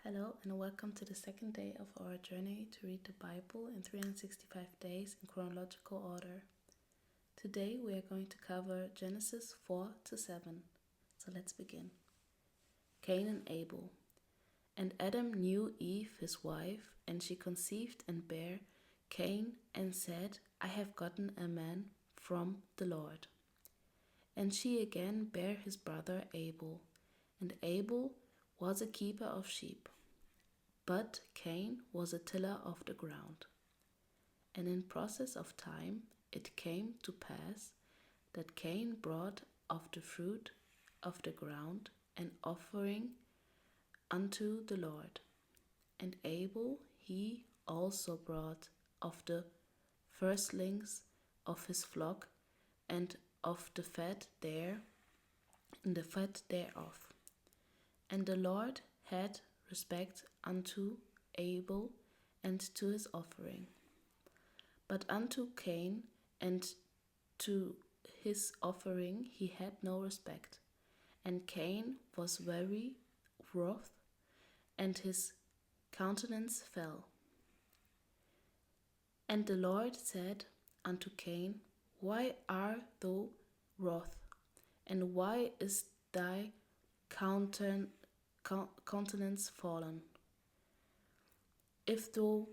Hello and welcome to the second day of our journey to read the Bible in 365 days in chronological order. Today we are going to cover Genesis 4 to 7. So let's begin. Cain and Abel. And Adam knew Eve his wife, and she conceived and bare Cain, and said, I have gotten a man from the Lord. And she again bare his brother Abel, and Abel was a keeper of sheep, but Cain was a tiller of the ground. And in process of time it came to pass that Cain brought of the fruit of the ground an offering unto the Lord. And Abel he also brought of the firstlings of his flock and of the fat there, and the fat thereof. And the Lord had respect unto Abel and to his offering. But unto Cain and to his offering he had no respect. And Cain was very wroth, and his countenance fell. And the Lord said unto Cain, Why art thou wroth, and why is thy countenance fallen? If thou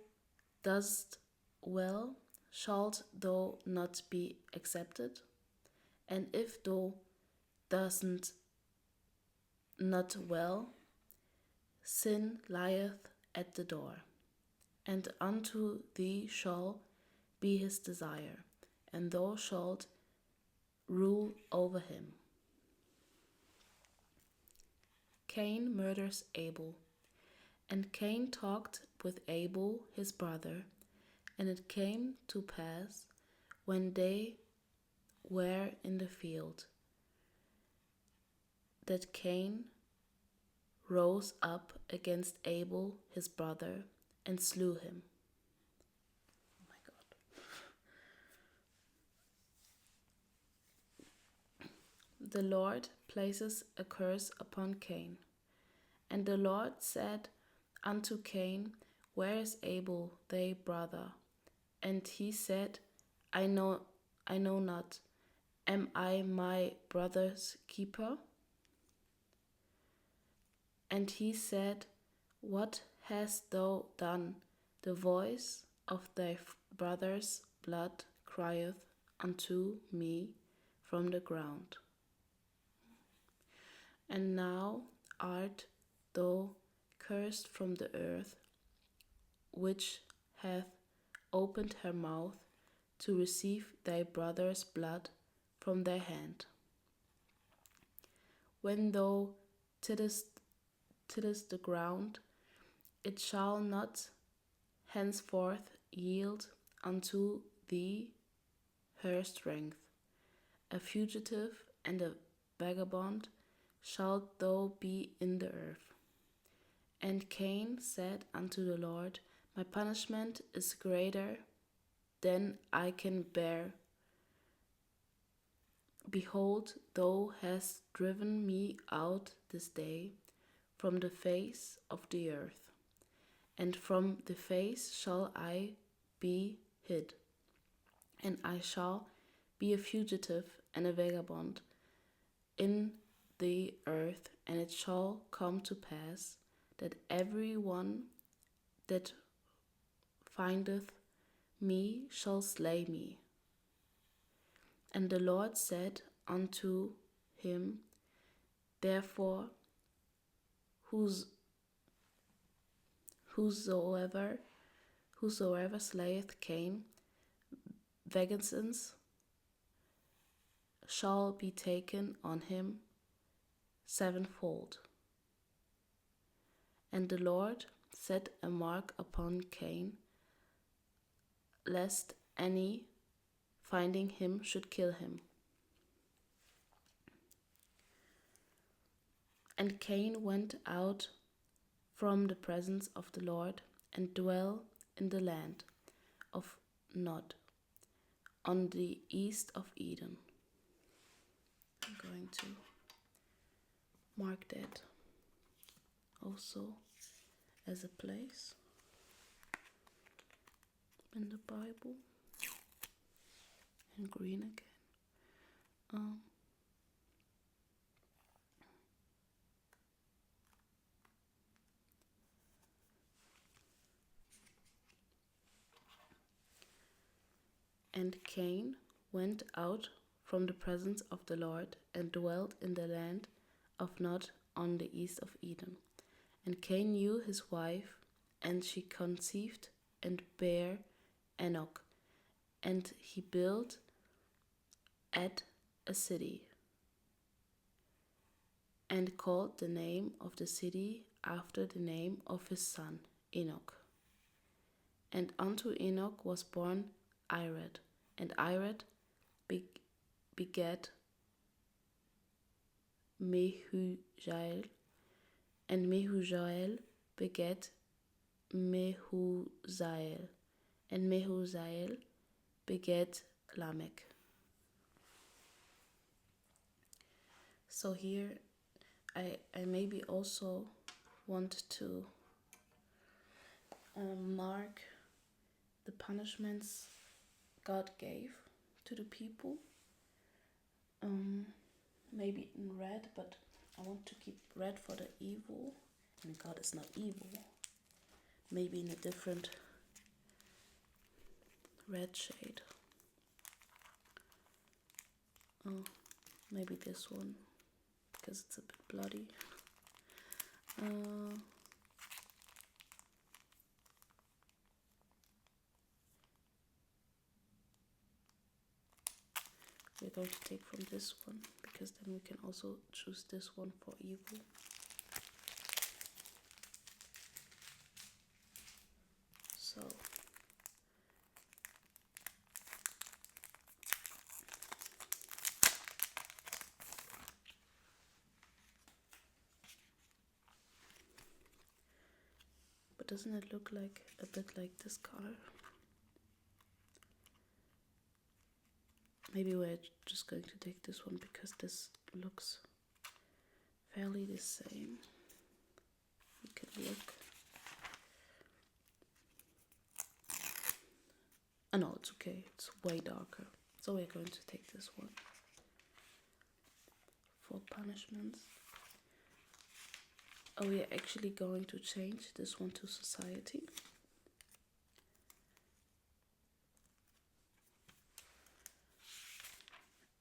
dost well, shalt thou not be accepted? And if thou dost not well, sin lieth at the door, and unto thee shall be his desire, and thou shalt rule over him. Cain murders Abel. And Cain talked with Abel his brother, and it came to pass, when they were in the field, that Cain rose up against Abel his brother, and slew him. Oh my God. The Lord places a curse upon Cain. And the Lord said unto Cain, Where is Abel thy brother? And he said, I know not. Am I my brother's keeper? And he said, What hast thou done? The voice of thy brother's blood crieth unto me from the ground. And now art thou cursed from the earth, which hath opened her mouth to receive thy brother's blood from thy hand. When thou tillest the ground, it shall not henceforth yield unto thee her strength. A fugitive and a vagabond shalt thou be in the earth. And Cain said unto the Lord, My punishment is greater than I can bear. Behold, thou hast driven me out this day from the face of the earth, and from the face shall I be hid, and I shall be a fugitive and a vagabond in the earth, and it shall come to pass that every one that findeth me shall slay me. And the Lord said unto him, Therefore, whosoever slayeth Cain, vengeance shall be taken on him sevenfold. And the Lord set a mark upon Cain, lest any finding him should kill him. And Cain went out from the presence of the Lord, and dwelt in the land of Nod, on the east of Eden. I'm going to mark that also. as a place in the Bible. And green again. And Cain went out from the presence of the Lord and dwelt in the land of Nod on the east of Eden. And Cain knew his wife, and she conceived and bare Enoch. And he built at a city, and called the name of the city after the name of his son Enoch. And unto Enoch was born Irad, and Irad begat Mehujael, and Mehujael begat Mehuzael, and Mehuzael begat Lamech. So here I maybe also want to mark the punishments God gave to the people. Maybe in red, but I want to keep red for the evil, and God is not evil. Maybe in a different red shade. Maybe this one, because it's a bit bloody. We're going to take from this one, because then we can also choose this one for evil. So but doesn't it look like a bit like this color? Maybe we're just going to take this one because this looks fairly the same. We can look. Oh no, it's okay. It's way darker. So we're going to take this one for punishments. Oh, we are actually going to change this one to society.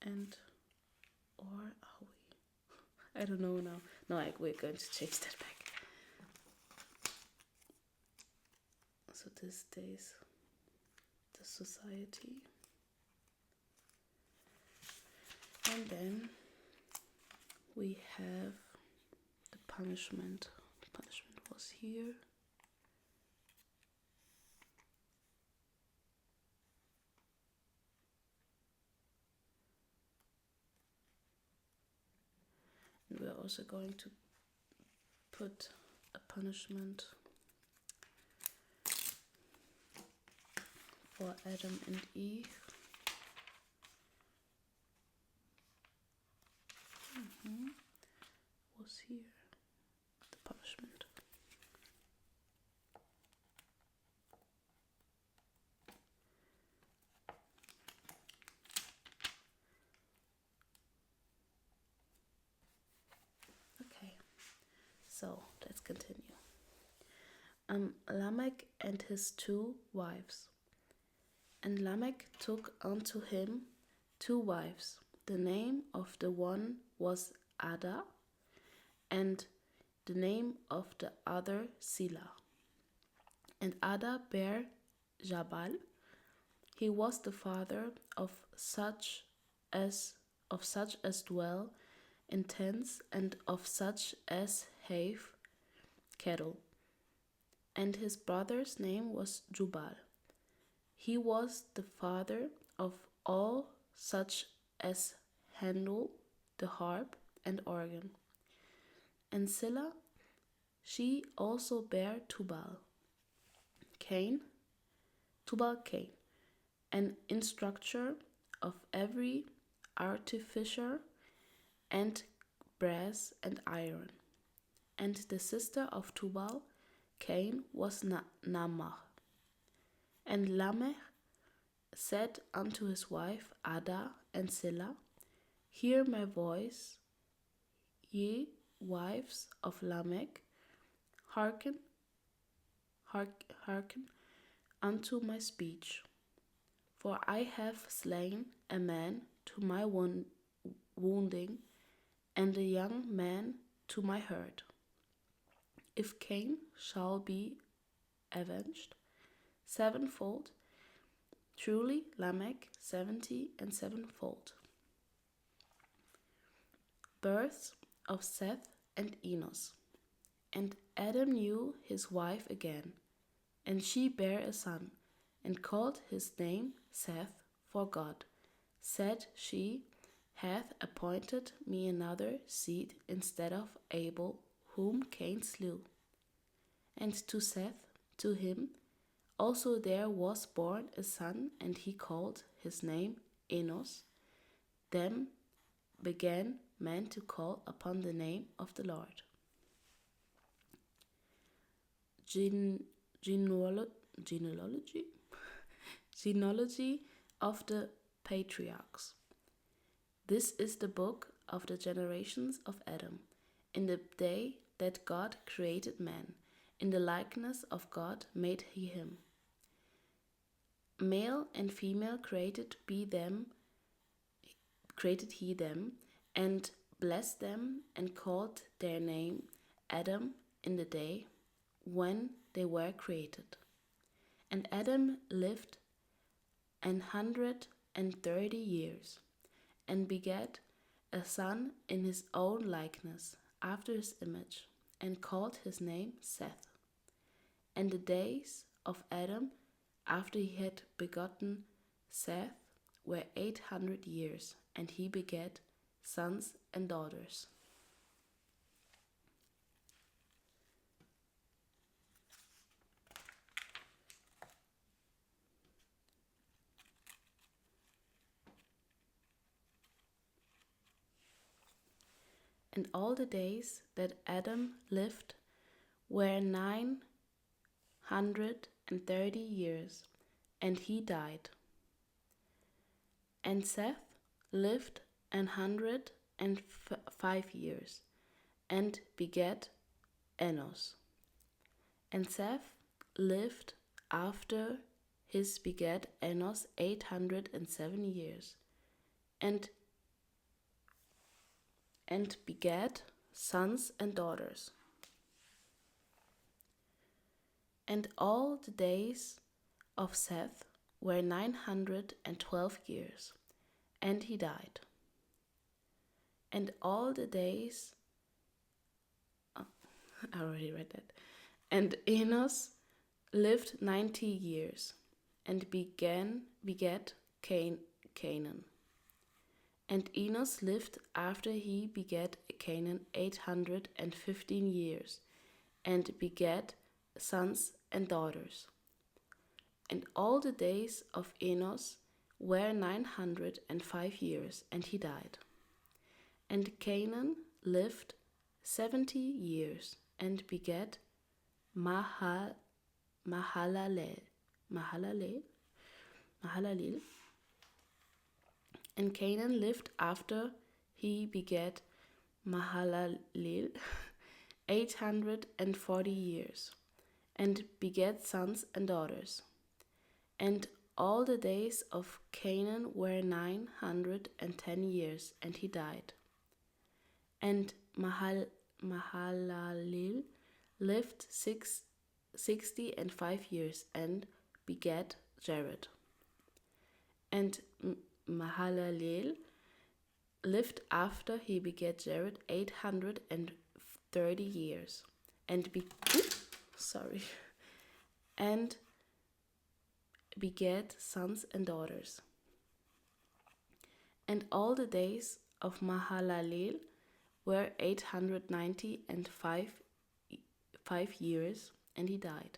And, or are we? I don't know now. No, we're going to change that back. So this stays the society. And then we have the punishment. The punishment was here. And we're also going to put a punishment for Adam and Eve. Was here the punishment. Okay, so let's continue. Lamech and his 2 wives. And Lamech took unto him 2 wives. The name of the one was Ada, and the name of the other Sila. And Ada bare Jabal. He was the father of such as dwell in tents, and of such as have cattle. And his brother's name was Jubal. He was the father of all such as handle the harp and organ. And Silla, she also bare Tubal Cain, an instructor of every artificer and brass and iron. And the sister of Tubal, Cain was Namach. And Lamech said unto his wife Ada and Zillah, Hear my voice, ye wives of Lamech, hearken unto my speech. For I have slain a man to my wounding, and a young man to my hurt. If Cain shall be avenged sevenfold, truly Lamech 70 and sevenfold. Births of Seth and Enos. And Adam knew his wife again, and she bare a son, and called his name Seth, for God, said she, hath appointed me another seed instead of Abel, whom Cain slew. And to Seth, to him also there was born a son, and he called his name Enos. Then began men to call upon the name of the Lord. Genealogy of the Patriarchs. This is the book of the generations of Adam, in the day that God created man. In the likeness of God made he him. Male and female created he them, and blessed them, and called their name Adam in the day when they were created. And Adam lived 130 years, and begat a son in his own likeness, after his image, and called his name Seth. And the days of Adam, after he had begotten Seth, were 800 years, and he begat sons and daughters. And all the days that Adam lived were 930 years, and he died. And Seth lived 105 years, and begat Enos. And Seth lived after his begat Enos 807 years, and begat sons and daughters. And all the days of Seth were 912 years, and he died. And all the days, I already read that. And Enos lived 90 years, and begat Canaan. And Enos lived after he begat Canaan 815 years, and begat sons and daughters. And all the days of Enos were 905 years, and he died. And Canaan lived 70 years, and begat Mahalalel. And Canaan lived after he begat Mahalalel 840 years, and begat sons and daughters. And all the days of Canaan were 910 years, and he died. And Mahalalel lived 65 years, and begat Jared. And Mahalalel lived after he begat Jared 830 years, and begat sons and daughters. And all the days of Mahalalel were 895 years, and he died.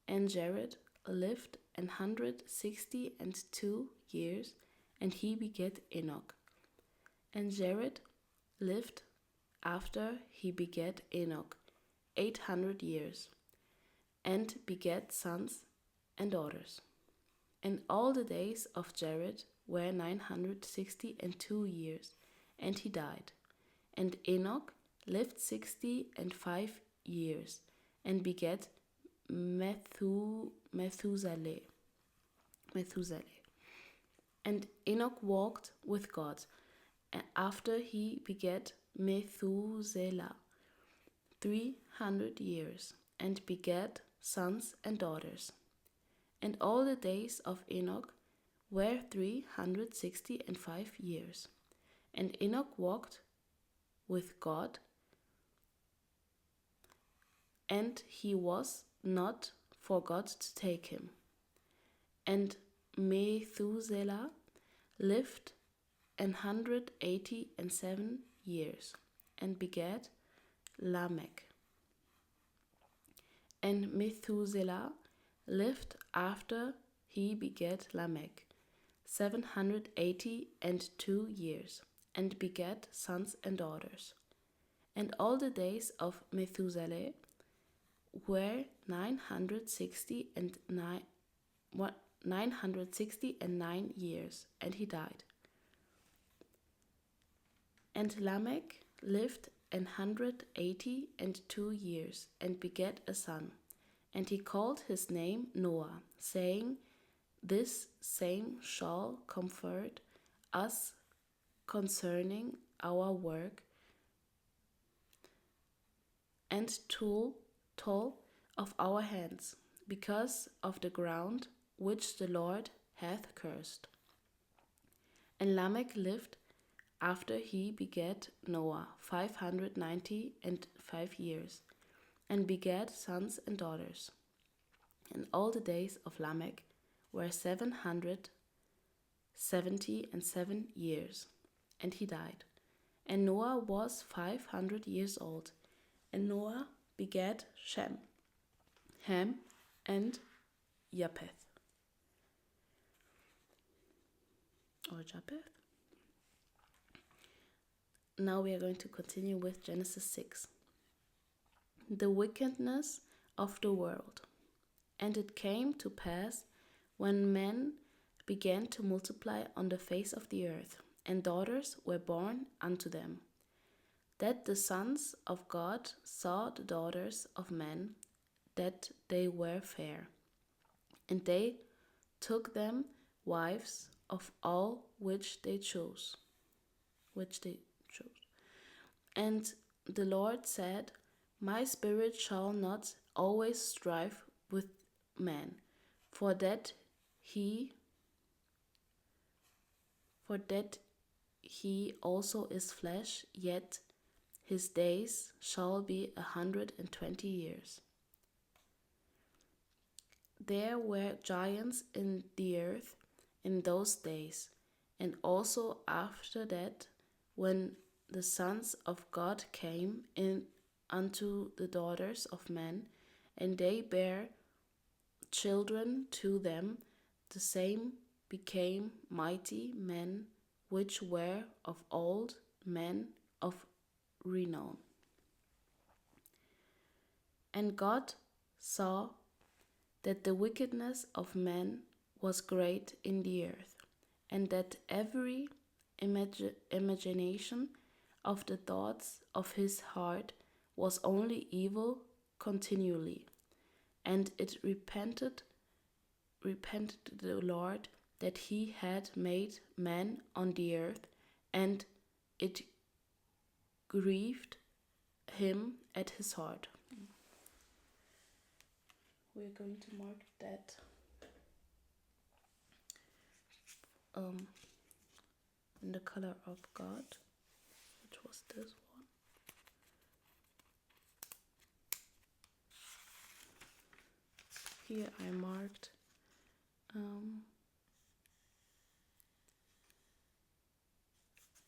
And Jared lived 162 years, and he begat Enoch. And Jared lived after he begat Enoch 800 years, and begat sons and daughters. And all the days of Jared were 962 years, and he died. And Enoch lived 65 years, and begat Methuselah. And Enoch walked with God, after he begat Methuselah 300 years, and begat sons and daughters. And all the days of Enoch were 365 years. And Enoch walked with God, and he was not, for God to take him. And Methuselah lived 187 years, and begat Lamech. And Methuselah lived after he begat Lamech 782 years, and begat sons and daughters. And all the days of Methuselah were 969 years, and he died. And Lamech lived 182 years, and begat a son. And he called his name Noah, saying, This same shall comfort us concerning our work and toil of our hands, because of the ground which the Lord hath cursed. And Lamech lived after he begat Noah 595 years, and begat sons and daughters. And all the days of Lamech were 777 years, and he died. And Noah was 500 years old. And Noah begat Shem, Ham, and Japheth. Or Japheth. Now we are going to continue with Genesis 6. The wickedness of the world. And it came to pass, when men began to multiply on the face of the earth, and daughters were born unto them, that the sons of God saw the daughters of men, that they were fair. And they took them wives of all which they chose. And the Lord said, My spirit shall not always strive with man, for that he also is flesh, yet his days shall be 120 years. There were giants in the earth in those days, and also after that, when the sons of God came in unto the daughters of men, and they bare children to them, the same became mighty men, which were of old, men of renown. And God saw that the wickedness of men was great in the earth, and that every imagination of the thoughts of his heart was only evil continually. And it repented the Lord that he had made man on the earth, and it grieved him at his heart. We're going to mark that in the color of God, which was this one. Here I marked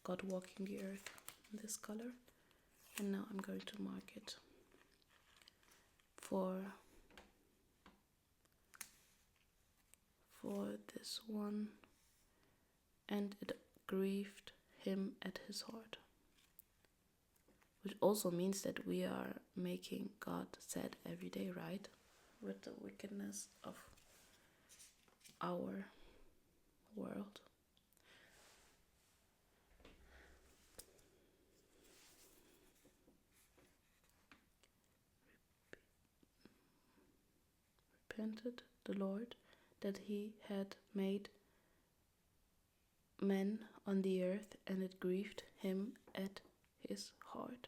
God walking the earth in this color, and now I'm going to mark it for this one, and it grieved him at his heart, which also means that we are making God sad every day, right? with the wickedness of our world. Repented the Lord that he had made men on the earth, and it grieved him at his heart.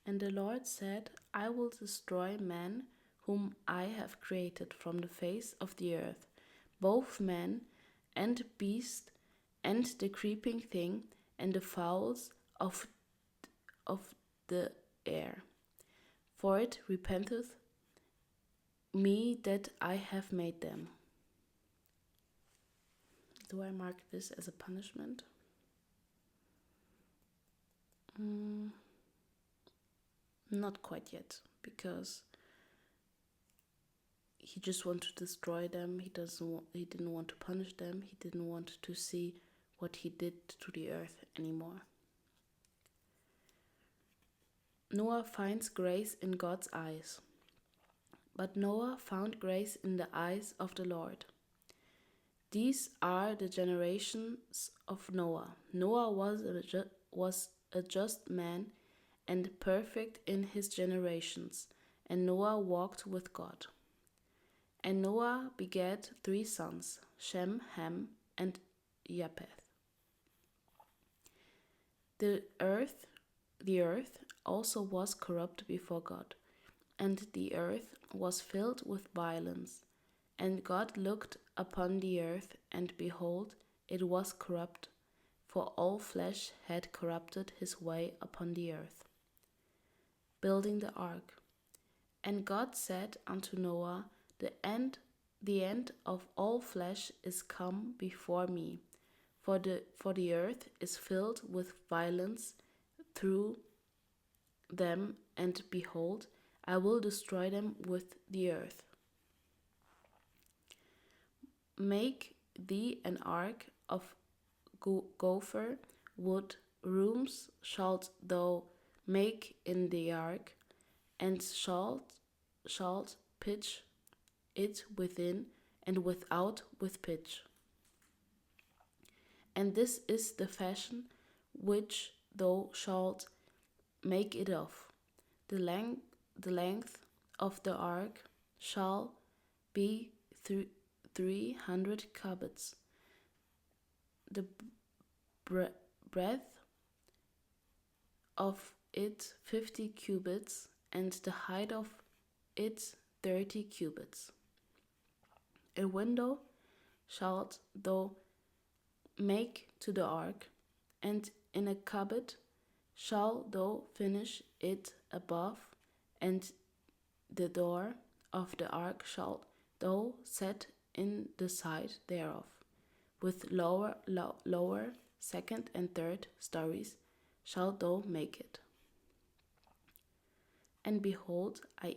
And the Lord said, I will destroy man whom I have created from the face of the earth, both man and beast, and the creeping thing, and the fowls of the air. For it repenteth me that I have made them. Do I mark this as a punishment? Not quite yet, because he just wanted to destroy them. He didn't want to punish them. He didn't want to see what he did to the earth anymore. Noah finds grace in God's eyes. But Noah found grace in the eyes of the Lord. These are the generations of Noah. Noah was a just man and perfect in his generations, and Noah walked with God. And Noah begat 3 sons, Shem, Ham, and Japheth. The earth also was corrupt before God, and the earth was filled with violence. And God looked upon the earth, and behold, it was corrupt, for all flesh had corrupted his way upon the earth. Building the ark. And God said unto Noah, The end of all flesh is come before me, for the earth is filled with violence through them, and behold, I will destroy them with the earth. Make thee an ark of gopher wood. Rooms shalt thou make in the ark, and shalt pitch it within and without with pitch. And this is the fashion which thou shalt make it of. The length of the ark shall be 300 cubits, the breadth of it 50 cubits, and the height of it 30 cubits. A window shalt thou make to the ark, and in a cubit shalt thou finish it above, and the door of the ark shalt thou set in the side thereof, with lower, second and third stories shalt thou make it. And behold, I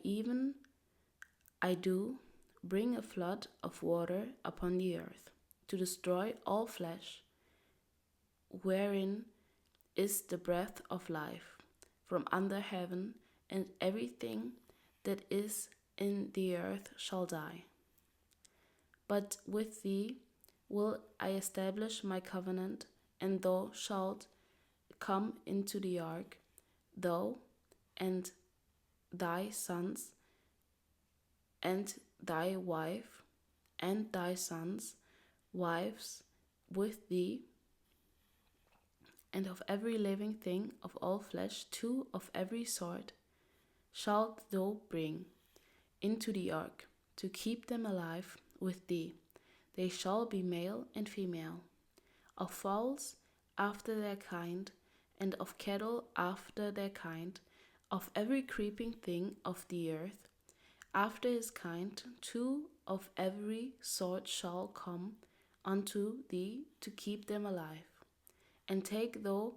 do bring a flood of water upon the earth, to destroy all flesh, wherein is the breath of life, from under heaven, and everything that is in the earth shall die. But with thee will I establish my covenant, and thou shalt come into the ark, thou and thy sons, and thy wife, and thy sons' wives with thee, and of every living thing of all flesh, 2 of every sort, shalt thou bring into the ark, to keep them alive with thee. They shall be male and female, of fowls after their kind, and of cattle after their kind, of every creeping thing of the earth after his kind. 2 of every sort shall come unto thee to keep them alive. And take thou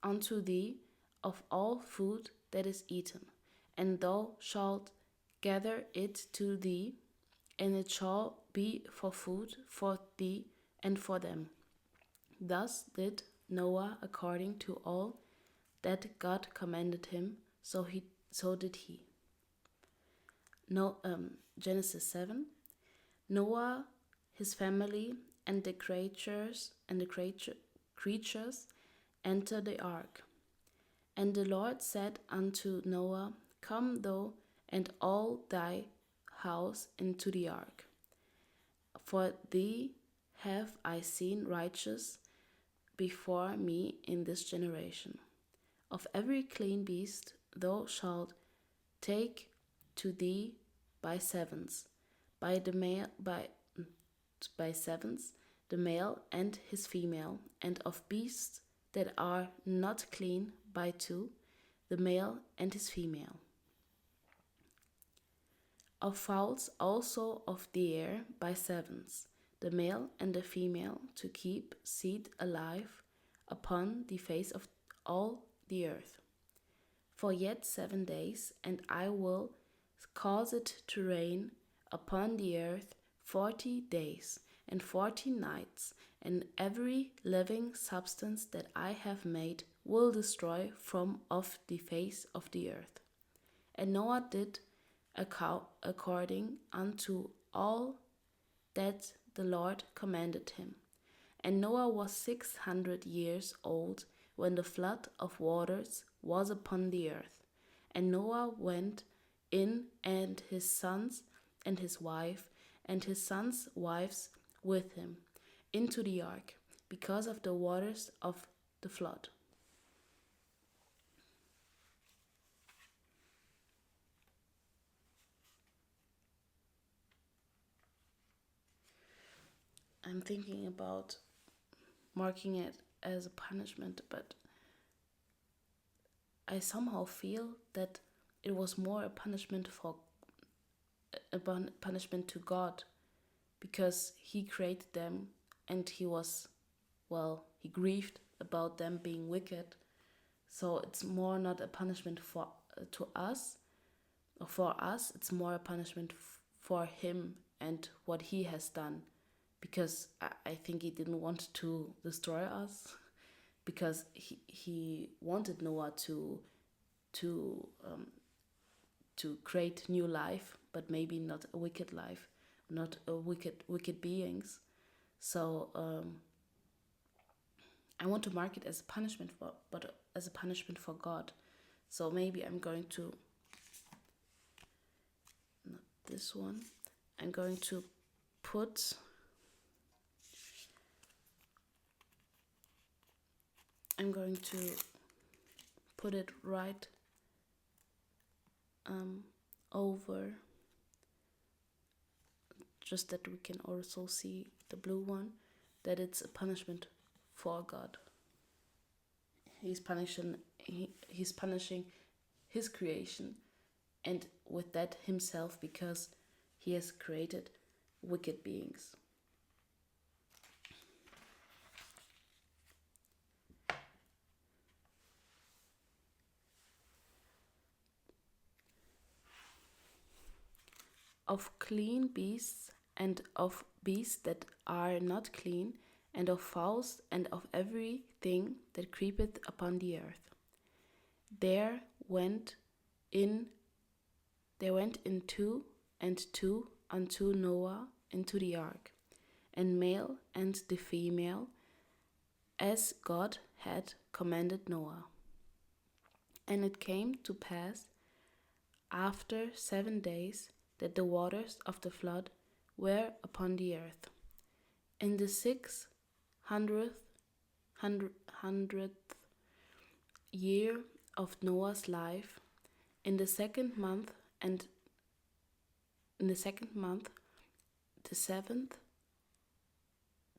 unto thee of all food that is eaten, and thou shalt gather it to thee, and it shall be for food for thee and for them. Thus did Noah according to all that God commanded him, so did he. Genesis 7. Noah, his family, and the creatures enter the ark. And the Lord said unto Noah, Come thou and all thy house into the ark. For thee have I seen righteous before me in this generation. Of every clean beast thou shalt take to thee by sevens, by sevens, the male and his female, and of beasts that are not clean by two, the male and his female. Of fowls also of the air by sevens, the male and the female, to keep seed alive upon the face of all the earth. For yet 7 days, and I will cause it to rain upon the earth 40 days and 40 nights, and every living substance that I have made will destroy from off the face of the earth. And Noah did according unto all that the Lord commanded him. And Noah was 600 years old when the flood of waters was upon the earth. And Noah went in, and his sons and his wife and his sons' wives with him, into the ark, because of the waters of the flood. I'm thinking about marking it as a punishment, but I somehow feel that it was more a punishment to God, because he created them and he grieved about them being wicked. So it's more not a punishment for us, it's more a punishment for him and what he has done, because I think he didn't want to destroy us, because he wanted Noah to create new life, but maybe not a wicked life, not a wicked beings. So I want to mark it as a punishment as a punishment for God. So maybe I'm going to, not this one, I'm going to put it right over, just that we can also see the blue one, that it's a punishment for God. He's punishing his creation, and with that himself, because he has created wicked beings. Of clean beasts, and of beasts that are not clean, and of fowls, and of everything that creepeth upon the earth. There went in two and two unto Noah into the ark, and male and the female, as God had commanded Noah. And it came to pass after 7 days that the waters of the flood were upon the earth. In the 600th year of Noah's life, in the second month, the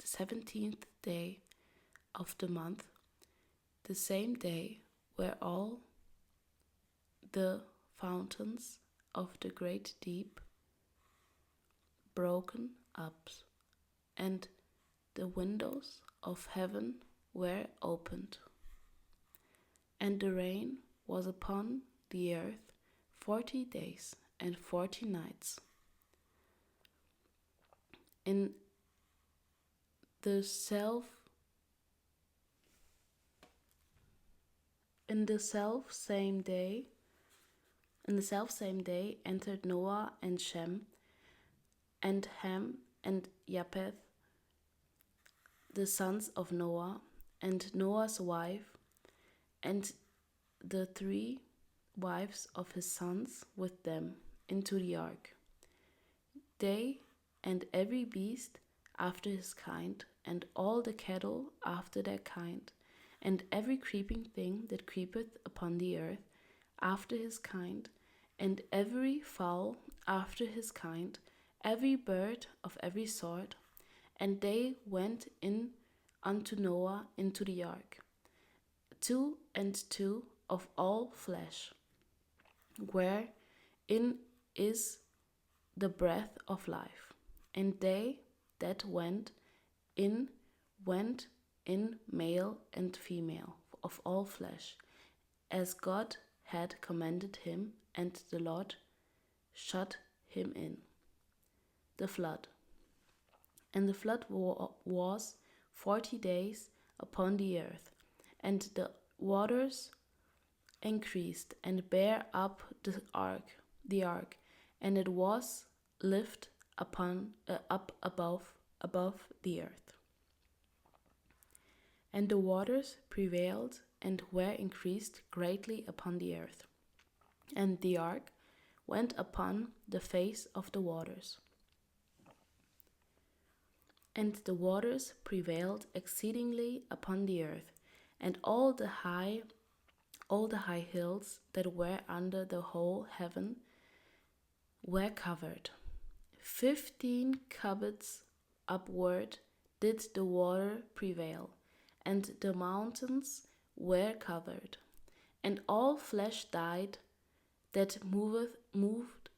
17th day of the month, the same day were all the fountains of the great deep broken up, and the windows of heaven were opened, and the rain was upon the earth 40 days and 40 nights. In the self same day entered Noah and Shem and Ham and Japheth, the sons of Noah, and Noah's wife, and the 3 wives of his sons with them, into the ark. They and every beast after his kind, and all the cattle after their kind, and every creeping thing that creepeth upon the earth after his kind, and every fowl after his kind, every bird of every sort. And they went in unto Noah into the ark, 2 and 2 of all flesh, wherein is the breath of life. And they that went in male and female of all flesh, as God had commanded him, and the Lord shut him in. The flood. And the flood was 40 days upon the earth, and the waters increased and bare up the ark, and it was lift up above the earth. And the waters prevailed and were increased greatly upon the earth. And the ark went upon the face of the waters. And the waters prevailed exceedingly upon the earth, and all the high hills that were under the whole heaven were covered. 15 cubits upward did the water prevail, and the mountains were covered, and all flesh died that moved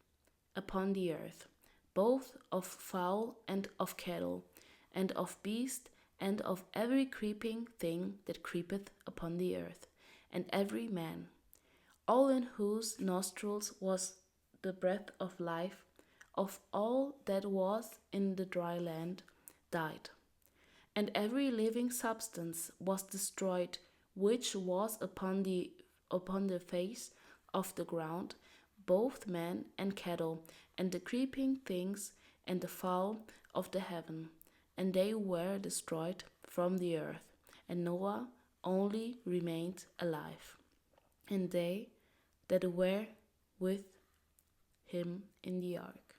upon the earth, both of fowl and of cattle, and of beast, and of every creeping thing that creepeth upon the earth, and every man, all in whose nostrils was the breath of life, of all that was in the dry land, died. And every living substance was destroyed, which was upon the face of the ground, both men and cattle, and the creeping things, and the fowl of the heaven, and they were destroyed from the earth. And Noah only remained alive, and they that were with him in the ark.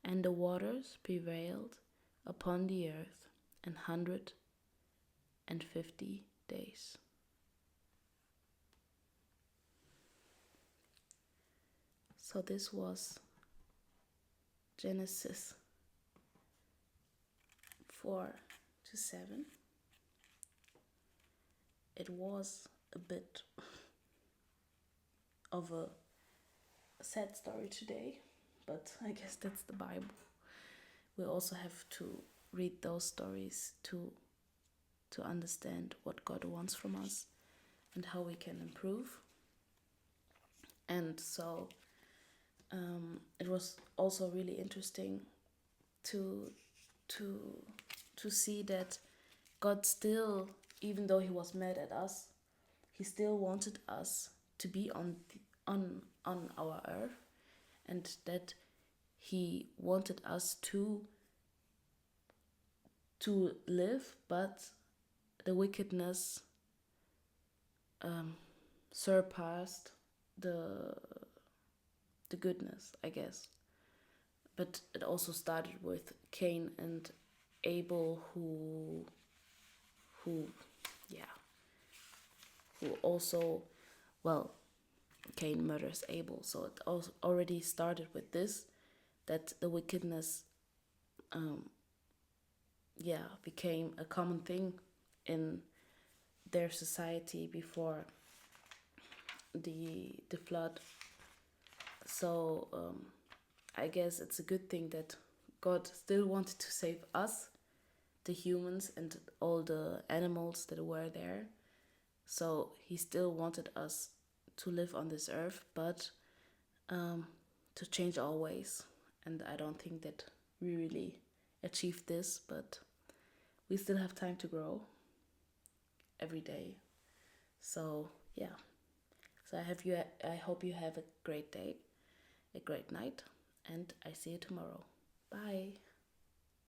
And the waters prevailed upon the earth 150 days. So this was Genesis 4 to 7. It was a bit of a sad story today, but I guess that's the Bible. We also have to read those stories to understand what God wants from us and how we can improve. And so it was also really interesting to see that God still, even though he was mad at us, he still wanted us to be on our earth, and that he wanted us to live, but the wickedness surpassed the goodness, I guess. But it also started with Cain and Abel, who also, well, Cain murders Abel, so it also already started with this, that the wickedness became a common thing in their society before the flood. So I guess it's a good thing that God still wanted to save us the humans and all the animals that were there. So he still wanted us to live on this earth, but to change our ways. And I don't think that we really achieved this, but we still have time to grow every day. So yeah. So I hope you have a great day, a great night, and I see you tomorrow. Bye.